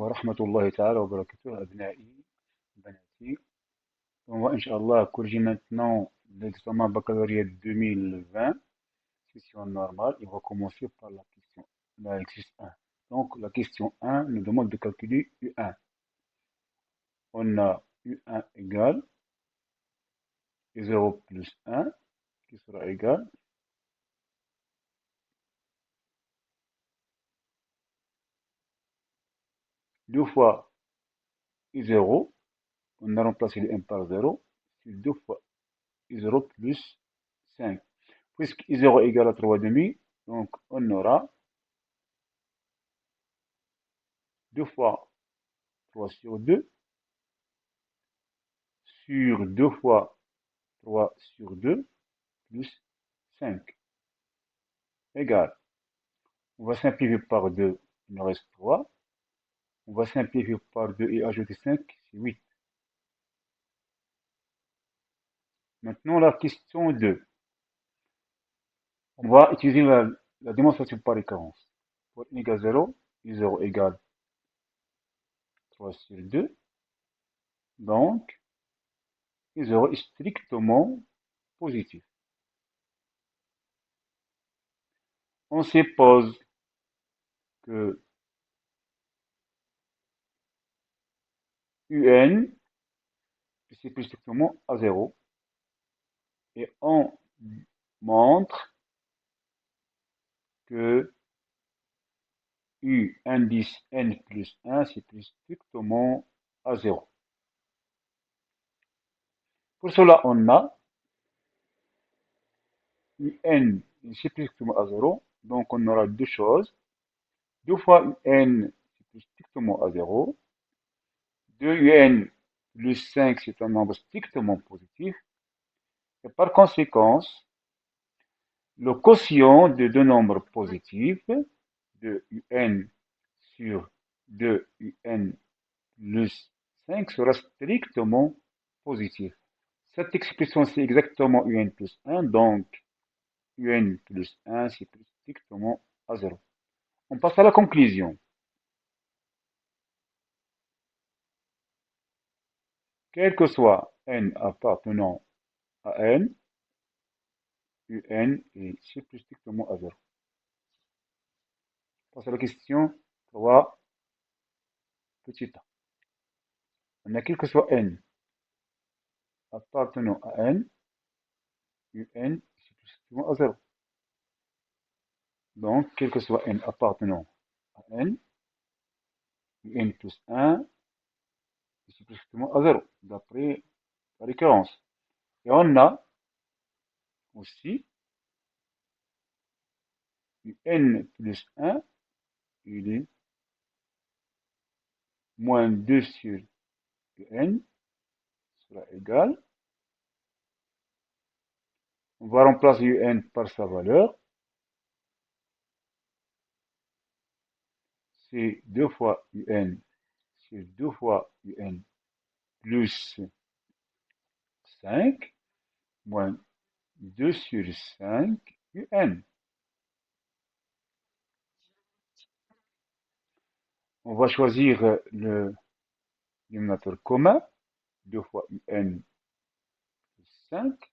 ورحمة الله تعالى وبركاته أبنائي بناتي. On va Inch'Allah corriger maintenant l'examen baccalauréat 2020, session normale. Il va commencer par l'exercice 1. Donc la question 1 nous demande de calculer U1. On a U1 égale U0 plus 1 qui sera égal 2 fois U0. On a remplacé le 1 par 0. C'est 2 fois U0 plus 5. Puisque I0 égale à 3 demi, donc on aura 2 fois 3 sur 2 sur 2 fois 3 sur 2 plus 5 égale. On va simplifier par 2, il nous reste 3. On va simplifier par 2 et ajouter 5, c'est 8. Maintenant la question 2. On va utiliser la démonstration par récurrence. Pour n égale 0, I0 égale 3 sur 2. Donc, I0 est strictement positif. On suppose que UN c'est plus strictement à 0 et on montre que U indice n plus 1 c'est plus strictement à 0. Pour cela, on a UN c'est plus strictement à 0, donc on aura deux choses. 2 fois UN c'est plus strictement à 0. 2 UN plus 5 c'est un nombre strictement positif. Et par conséquent, le quotient de deux nombres positifs de UN sur 2 UN plus 5 sera strictement positif. Cette expression, c'est exactement UN plus 1, donc UN plus 1, c'est plus strictement à 0. On passe à la conclusion. Quel que soit n appartenant à n, UN est plus strictement à 0. On passe à la question 3, petit a. On a quel que soit n appartenant à n, UN c'est plus strictement à 0. Donc, quel que soit n appartenant à n, UN plus 1 c'est plus strictement à 0, d'après la récurrence. Et on a aussi UN plus 1, il est moins 2 sur UN, sera égal. On va remplacer UN par sa valeur. C'est 2 fois UN, c'est 2 fois UN plus 5, moins 2 sur 5 UN. On va choisir le dénominateur commun, 2 fois UN plus 5.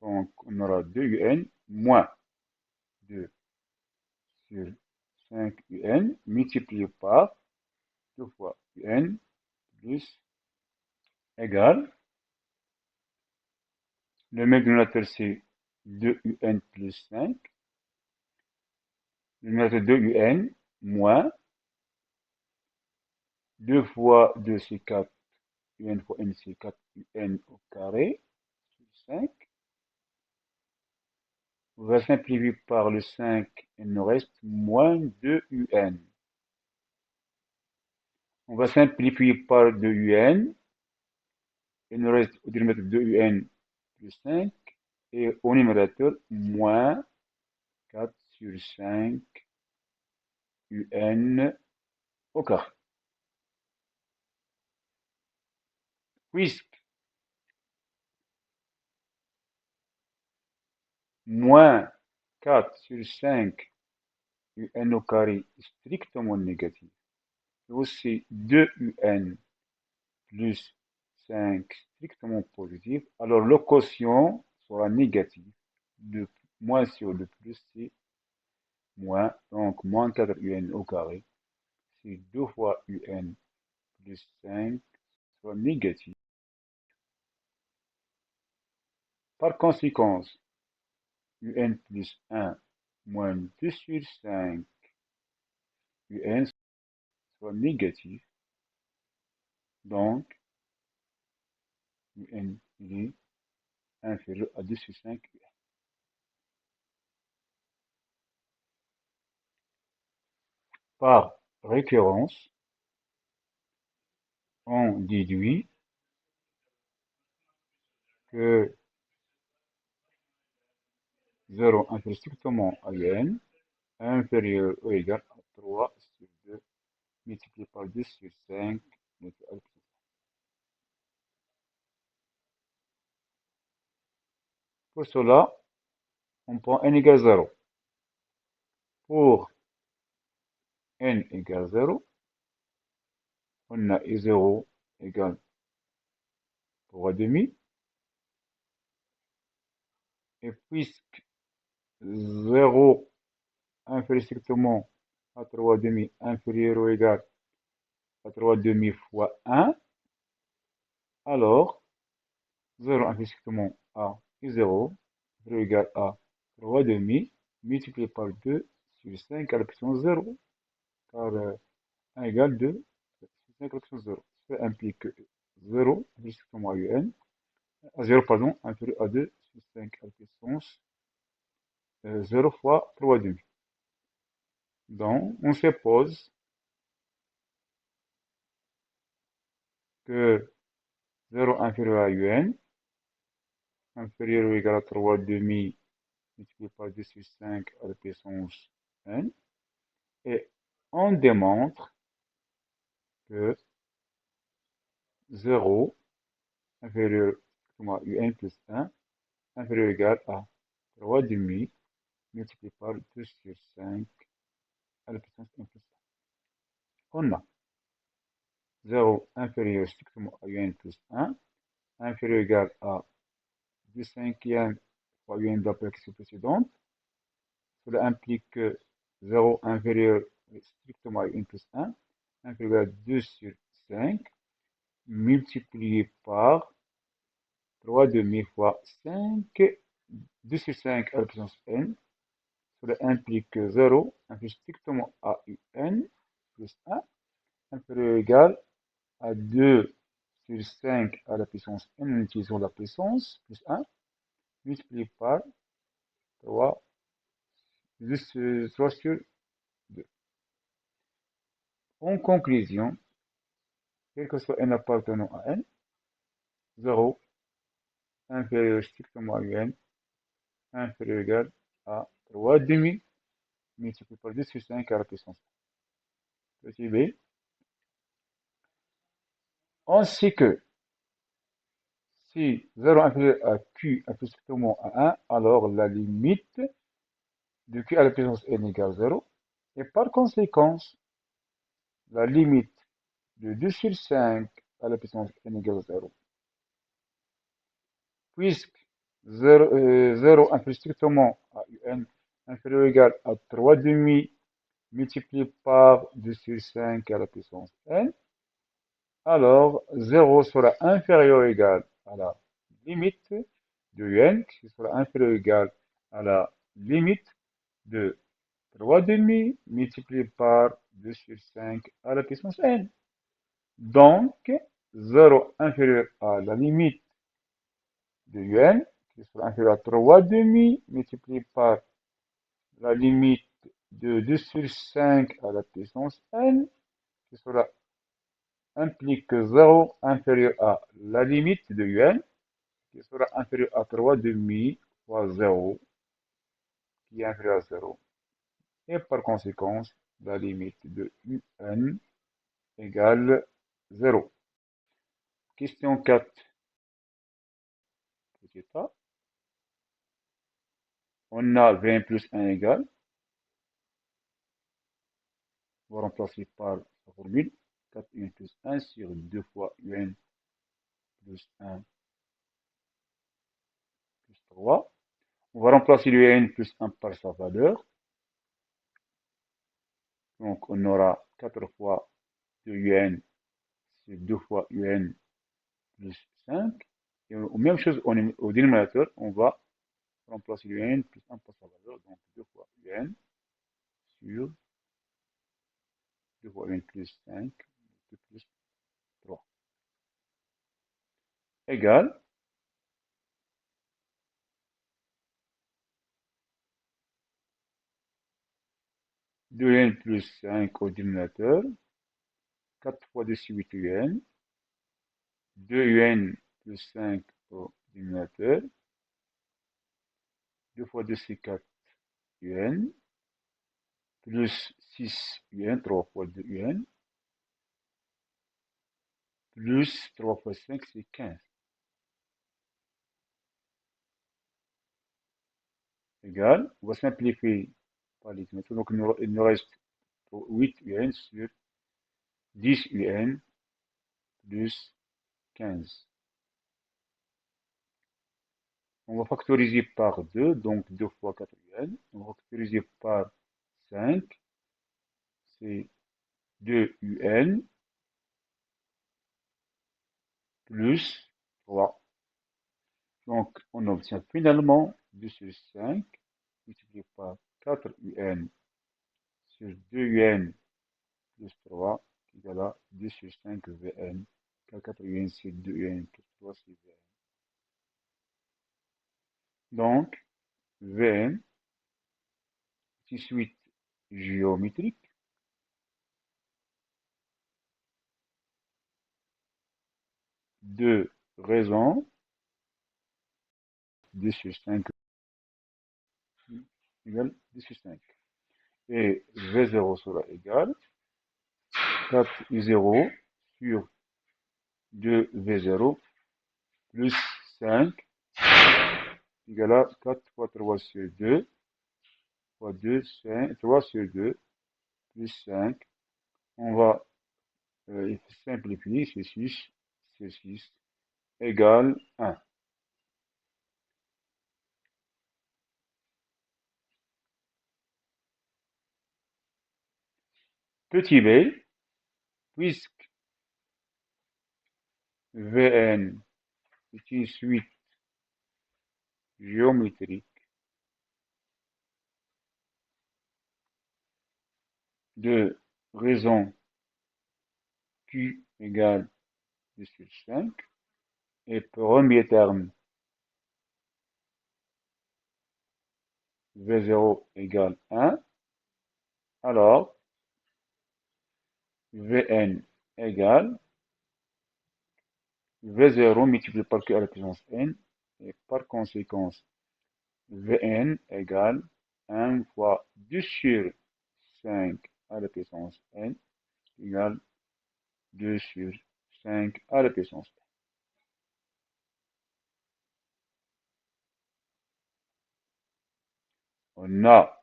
Donc, on aura 2 UN moins 2 sur 5 UN multiplié par 2 fois UN plus égal. Le même dénominateur, c'est 2 UN plus 5. Le dénominateur 2 UN moins 2 fois 2, c'est 4. UN fois N, c'est 4 UN au carré sur 5. On va simplifier par le 5, il nous reste moins 2 UN. On va simplifier par 2 UN. Il nous reste au dénominateur 2 UN plus 5. Et au numérateur, moins 4 sur 5 UN au carré. Puisque moins 4 sur 5 UN au carré est strictement négatif, et aussi 2un plus 5 strictement positif, alors le quotient sera négatif. De moins sur de plus, c'est moins. Donc, moins 4un au carré, c'est 2 fois un plus 5 soit négatif. Par conséquent, un plus 1 moins 2 sur 5 un soit négatif. Donc, un est inférieur à 2 sur 5. Par récurrence, on déduit que 0 inférieur strictement à n inférieur ou égal à 3 sur 2 multiplié par 2 sur 5. Pour cela, on prend n égale 0. Pour n égale 0, on a 0 égale 3 demi. Et puisque 0 inférieur strictement à 3 demi inférieur ou égal à 3 demi fois 1, alors 0 inférieur strictement à 0 inférieur ou égal à 3 demi multiplié par 2 sur 5 à la puissance 0, car 1 égale 2 sur 5 à la puissance 0. Ça implique que 0 inférieur strictement à un, à 0 pardon, inférieur à 2 sur 5 à la puissance 0 fois 3 demi. Donc, on suppose que 0 inférieur à un, inférieur ou égal à 3 demi multiplié par 2 sur 5 à la puissance n. Et on démontre que 0 inférieur à un plus 1 inférieur ou égal à 3 demi multiplié par 2 sur 5 à la puissance n plus 1. On a 0 inférieur strictement à un plus 1 inférieur ou égal à 2 cinquièmes fois un de la question précédente. Cela implique que 0 inférieur strictement à 1 plus 1 inférieur à 2 sur 5 multiplié par 3 demi fois 5, 2 sur 5 à la puissance n. Cela implique que 0 inférieur strictement à un plus 1 inférieur ou égal à 2 sur 5 à la puissance n en utilisant la puissance plus 1 multiplié par 3, 3 sur 2. En conclusion, quel que soit n appartenant à n, 0 inférieur strictement à n inférieur ou égal à 3 demi multiplié par 2 sur 5 à la puissance. Petit b. On sait que si 0 inférieur à q inférieur strictement à 1, alors la limite de q à la puissance n égale 0. Et par conséquent, la limite de 2 sur 5 à la puissance n égale 0. Puisque 0 inférieur strictement à un inférieur ou égal à 3 demi multiplié par 2 sur 5 à la puissance n, alors 0 sera inférieur ou égal à la limite de n, qui sera inférieur ou égal à la limite de 3 demi multiplié par 2 sur 5 à la puissance n. Donc, 0 inférieur à la limite de n, qui sera inférieur à 3 demi multiplié par la limite de 2 sur 5 à la puissance n, qui sera implique que 0 inférieur à la limite de un, qui sera inférieur à 3 demi fois 0, qui est inférieur à 0. Et par conséquent, la limite de un égale 0. Question 4. Petit a. On a 20 plus 1 égale. On va remplacer par la formule 4un plus 1 sur 2 fois un plus 1 plus 3. On va remplacer le un plus 1 par sa valeur. Donc, on aura 4 fois 2un, c'est 2 fois un plus 5. Et même chose au dénominateur, on va remplacer le un plus 1 par sa valeur. Donc, 2 fois un sur 2 fois un plus 5, 2 plus 3. Égal 2n plus 5 au dénominateur, 4 fois 2 c'est 8un, 2n plus 5 au dénominateur, 2 fois 2 c'est 4un, plus 6un, 3 fois 2un, plus 3 fois 5 c'est 15, égal, on va simplifier par les dénominateurs, donc il nous reste 8un sur 10un plus 15. On va factoriser par 2, donc 2 fois 4n. On va factoriser par 5, c'est 2un plus 3. Donc, on obtient finalement 2 sur 5 multiplié par 4un sur 2un plus 3 égale à 2 sur 5 Vn. Car 4un c'est 2un plus 3 c'est Vn. Donc, Vn, c'est suite géométrique de raison 2 sur 5 égale 2 sur 5. Et V0 sera égal 4 sur 2V0 plus 5 égale à 4 fois 3 sur 2 fois 2, 5, 3 sur 2 plus 5. On va simplifier, c'est 6 égale 1. Petit b, puisque Vn est une suite géométrique de raison Q égale 2 sur 5, et premier terme V0 égale 1, alors Vn égale V0 multiplié par Q à la puissance n, et par conséquent, Vn égale 1 fois 2 sur 5 à la puissance n égale 2 sur 5 à la puissance n. On a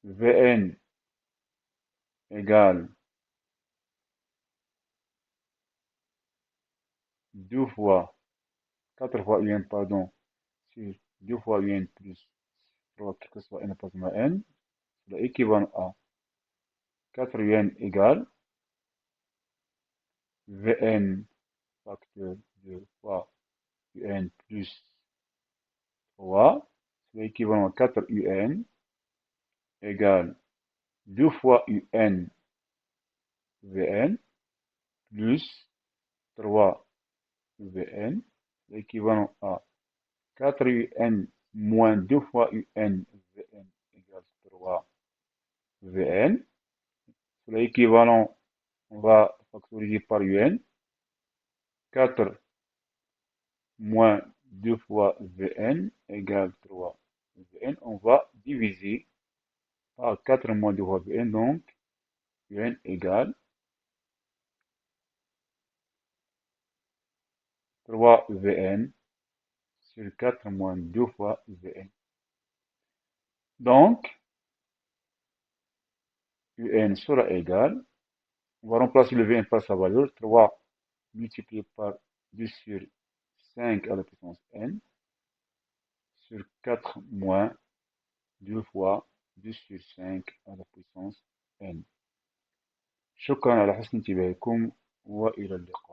Vn égale 2 fois, 4 fois un, pardon, sur 2 fois un plus 3, quel que soit n appartenant à n, c'est l'équivalent à 4 un égale Vn facteur 2 fois un plus 3, c'est l'équivalent à 4 un égale 2 fois un Vn plus 3 Vn, l'équivalent à 4 un moins 2 fois un Vn égale 3 Vn. L'équivalent, on va factoriser par un. 4 moins 2 fois Vn égale 3 Vn. On va diviser par 4 moins 2 fois Vn, donc Vn égale 3 Vn sur 4 moins 2 fois Vn. Donc, un sera égal, on va remplacer le Vn par sa valeur, 3 multiplié par 2 sur 5 à la puissance n, sur 4 moins 2 fois 2 sur 5 à la puissance n. شكرا على حسن انتباهكم وإلى اللقاء.